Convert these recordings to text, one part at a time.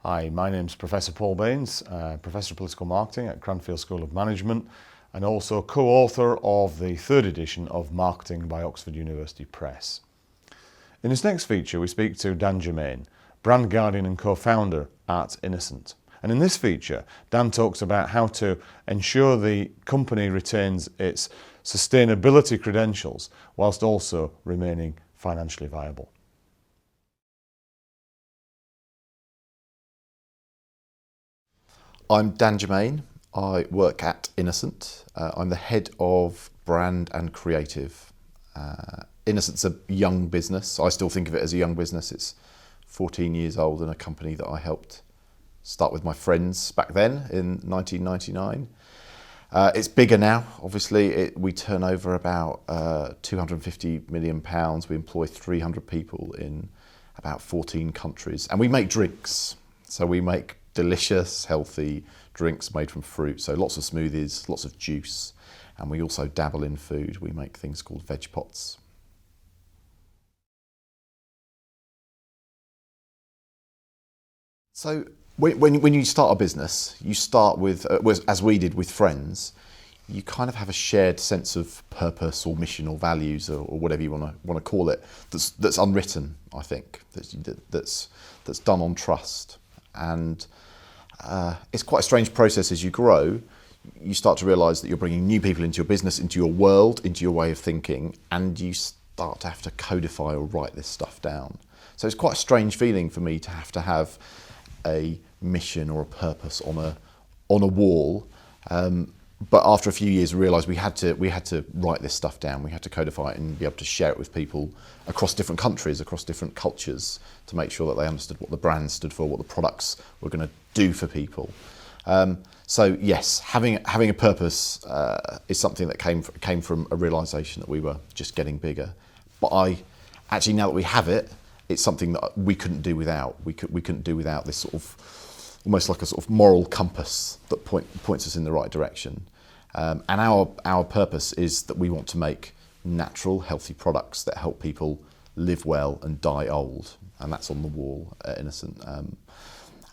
Hi, my name's Professor Paul Baines, Professor of Political Marketing at Cranfield School of Management and also co-author of the third edition of Marketing by Oxford University Press. In this next feature we speak to Dan Germaine, brand guardian and co-founder at Innocent. And in this feature, Dan talks about how to ensure the company retains its sustainability credentials whilst also remaining financially viable. I'm Dan Germaine. I work at Innocent. I'm the head of brand and creative. Innocent's a young business. I still think of it as a young business. It's 14 years old and a company that I helped start with my friends back then in 1999. It's bigger now, obviously. We turn over about £250 million. We employ 300 people in about 14 countries. And we make drinks. So we make delicious, healthy drinks made from fruit. So lots of smoothies, lots of juice. And we also dabble in food. We make things called veg pots. So when you start a business, you start with, as we did with friends, you kind of have a shared sense of purpose or mission or values or whatever you want to call it. That's unwritten, I think. That's done on trust. And it's quite a strange process as you grow. You start to realise that you're bringing new people into your business, into your world, into your way of thinking, and you start to have to codify or write this stuff down. So it's quite a strange feeling for me to have a mission or a purpose on a wall. But after a few years, we realised we had to write this stuff down. We had to codify it and be able to share it with people across different countries, across different cultures, to make sure that they understood what the brand stood for, what the products were going to do for people. So yes, having a purpose is something that came from a realisation that we were just getting bigger. But now that we have it, it's something that we couldn't do without. We couldn't do without this sort of almost like a sort of moral compass that points us in the right direction. And our purpose is that we want to make natural, healthy products that help people live well and die old. And that's on the wall at Innocent. And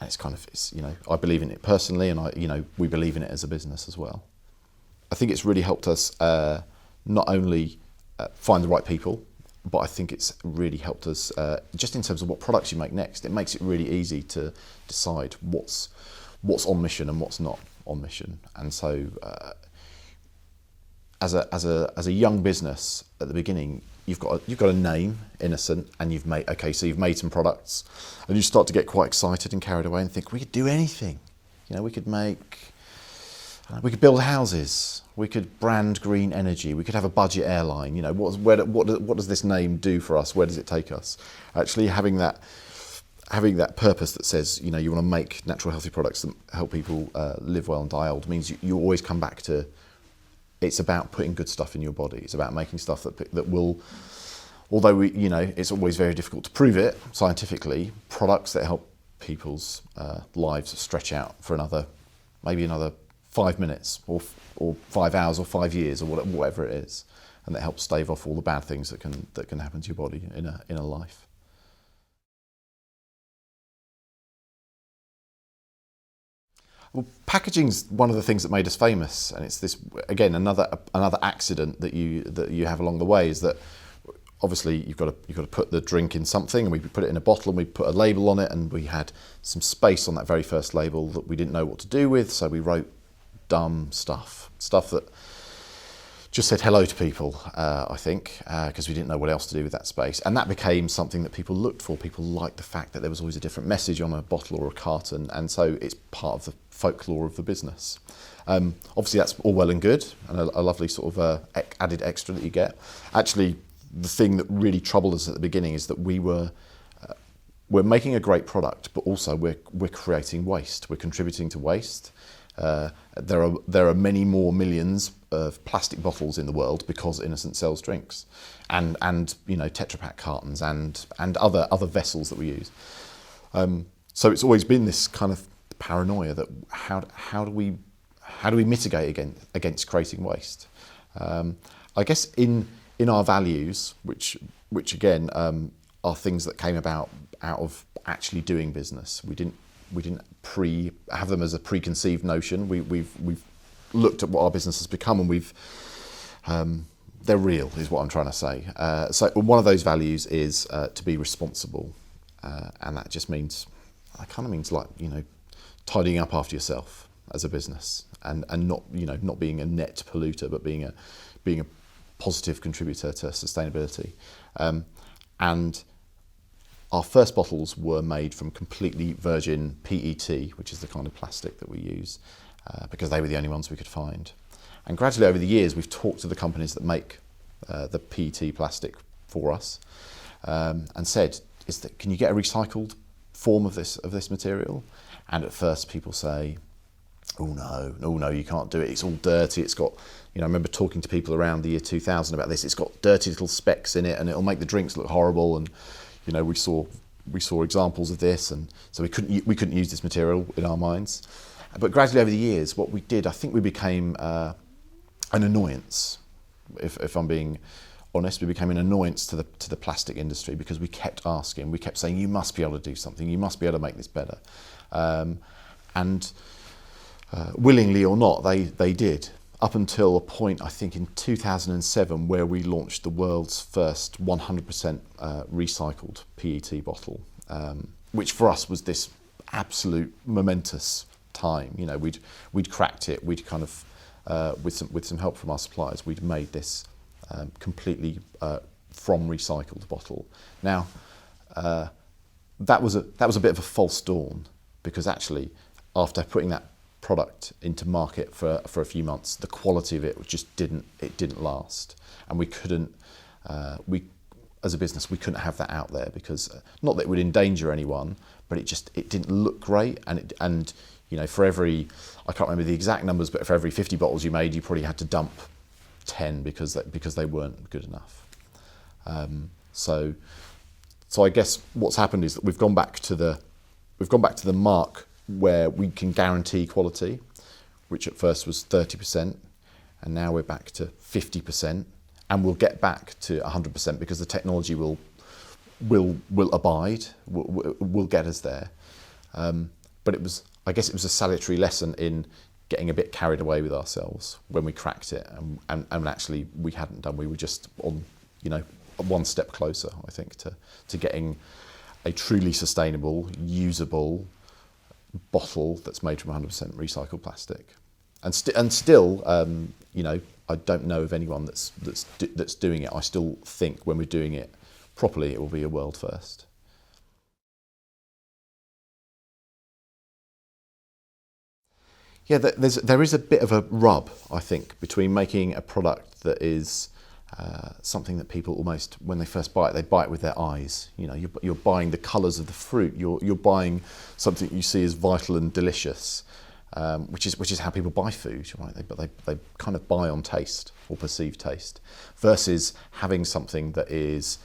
it's I believe in it personally, and we believe in it as a business as well. I think it's really helped us not only find the right people, but I think it's really helped us just in terms of what products you make next. It makes it really easy to decide what's on mission and what's not on mission. And so, as a young business at the beginning, you've got a name, Innocent, and you've made some products, and you start to get quite excited and carried away and think we could do anything. We could build houses. We could brand green energy. We could have a budget airline. What does this name do for us? Where does it take us? Actually, having that purpose that says you want to make natural, healthy products that help people live well and die old means you always come back to. It's about putting good stuff in your body. It's about making stuff that will. Although it's always very difficult to prove it scientifically. Products that help people's lives stretch out for maybe another 5 minutes or 5 hours or 5 years or whatever it is, and that helps stave off all the bad things that can happen to your body in a life. Well, packaging's one of the things that made us famous, and it's this again another accident that you have along the way is that obviously you've got to put the drink in something, and we put it in a bottle and we put a label on it, and we had some space on that very first label that we didn't know what to do with, so we wrote dumb stuff that just said hello to people, I think, because we didn't know what else to do with that space. And that became something that people looked for. People liked the fact that there was always a different message on a bottle or a carton, and so it's part of the folklore of the business. Obviously that's all well and good, and a lovely sort of added extra that you get. Actually, the thing that really troubled us at the beginning is that we're making a great product, but also we're creating waste. We're contributing to waste. There are many more millions of plastic bottles in the world because Innocent sells drinks, and Tetra Pak cartons and other vessels that we use. So it's always been this kind of paranoia that how do we mitigate against creating waste? I guess in our values, which again are things that came about out of actually doing business. We didn't have them as a preconceived notion. We've looked at what our business has become, and they're real, is what I'm trying to say. So one of those values is to be responsible, and that just means, like, tidying up after yourself as a business, and not being a net polluter, but being a positive contributor to sustainability. And our first bottles were made from completely virgin PET, which is the kind of plastic that we use, because they were the only ones we could find. And gradually over the years, we've talked to the companies that make the PET plastic for us, and said, can you get a recycled form of this material? And at first people say, oh no, you can't do it. It's all dirty. It's got, I remember talking to people around the year 2000 about this. It's got dirty little specks in it, and it'll make the drinks look horrible. And we saw examples of this, and so we couldn't use this material in our minds. But gradually over the years, what we did, I think we became an annoyance. If I'm being honest, we became an annoyance to the plastic industry, because we kept asking, we kept saying, you must be able to do something. You must be able to make this better. And willingly or not, they did, up until a point, I think in 2007, where we launched the world's first 100% recycled PET bottle, which for us was this absolute momentous time. We'd cracked it. We'd kind of, with some help from our suppliers, we'd made this completely from recycled bottle. Now, that was a bit of a false dawn, because actually, after putting that product into market for a few months, the quality of it just didn't last, and we couldn't. As a business, we couldn't have that out there, because not that it would endanger anyone, but it didn't look great, and for every, I can't remember the exact numbers, but for every 50 bottles you made, you probably had to dump 10 because they weren't good enough. So I guess what's happened is that we've gone back to the mark where we can guarantee quality, which at first was 30%, and now we're back to 50%, and we'll get back to 100% because the technology will abide, will get us there. But I guess it was a salutary lesson in getting a bit carried away with ourselves when we cracked it, and actually we hadn't done. We were just on, one step closer, I think, to getting a truly sustainable, usable bottle that's made from 100% recycled plastic. And still, I don't know of anyone that's doing it. I still think when we're doing it properly, it will be a world first. Yeah, there is a bit of a rub, I think, between making a product that is something that people almost, when they first buy it, they buy it with their eyes. You're buying the colours of the fruit. You're buying something you see as vital and delicious, which is how people buy food, right? But they kind of buy on taste or perceived taste, versus having something that is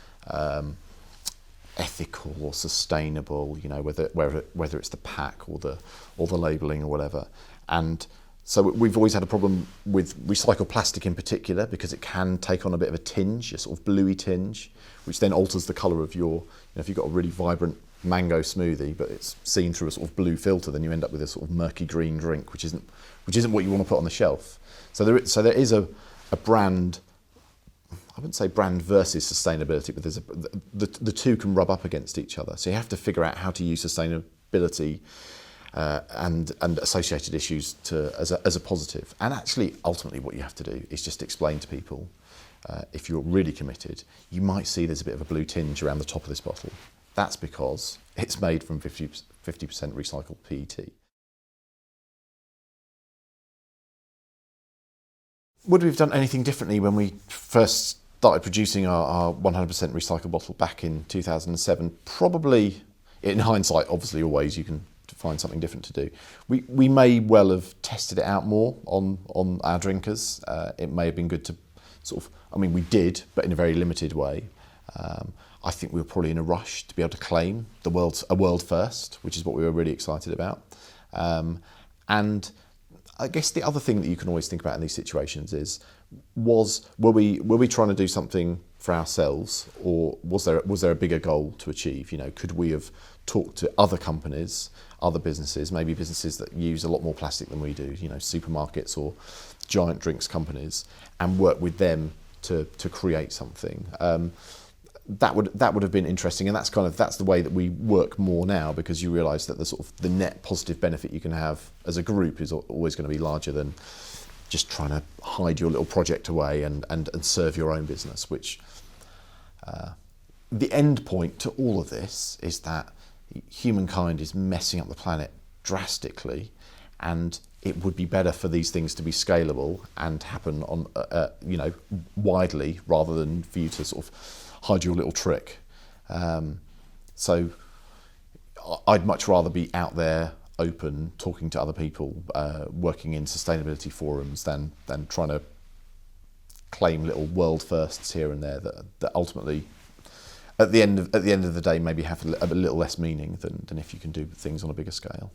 ethical or sustainable. Whether it's the pack or the labelling or whatever. And so we've always had a problem with recycled plastic in particular, because it can take on a bit of a tinge, a sort of bluey tinge, which then alters the colour of your, if you've got a really vibrant mango smoothie, but it's seen through a sort of blue filter, then you end up with a sort of murky green drink, which isn't what you want to put on the shelf. So there is a brand, I wouldn't say brand versus sustainability, but the two can rub up against each other. So you have to figure out how to use sustainability and associated issues as a positive. And actually, ultimately, what you have to do is just explain to people, if you're really committed, you might see there's a bit of a blue tinge around the top of this bottle. That's because it's made from 50% recycled PET. Would we have done anything differently when we first started producing our 100% recycled bottle back in 2007? Probably, in hindsight, obviously always you can find something different to do. We may well have tested it out more on our drinkers. It may have been good to we did, but in a very limited way. I think we were probably in a rush to be able to claim a world first, which is what we were really excited about. And I guess the other thing that you can always think about in these situations is, were we trying to do something for ourselves, or was there a bigger goal to achieve? Could we have talk to other companies, other businesses, maybe businesses that use a lot more plastic than we do, supermarkets or giant drinks companies, and work with them to create something. That would have been interesting, and that's the way that we work more now, because you realise that the net positive benefit you can have as a group is always going to be larger than just trying to hide your little project away and serve your own business, which the end point to all of this is that humankind is messing up the planet drastically, and it would be better for these things to be scalable and happen on widely, rather than for you to sort of hide your little trick. So I'd much rather be out there, open, talking to other people, working in sustainability forums than trying to claim little world firsts here and there that ultimately at the end of the day maybe have a little less meaning than if you can do things on a bigger scale.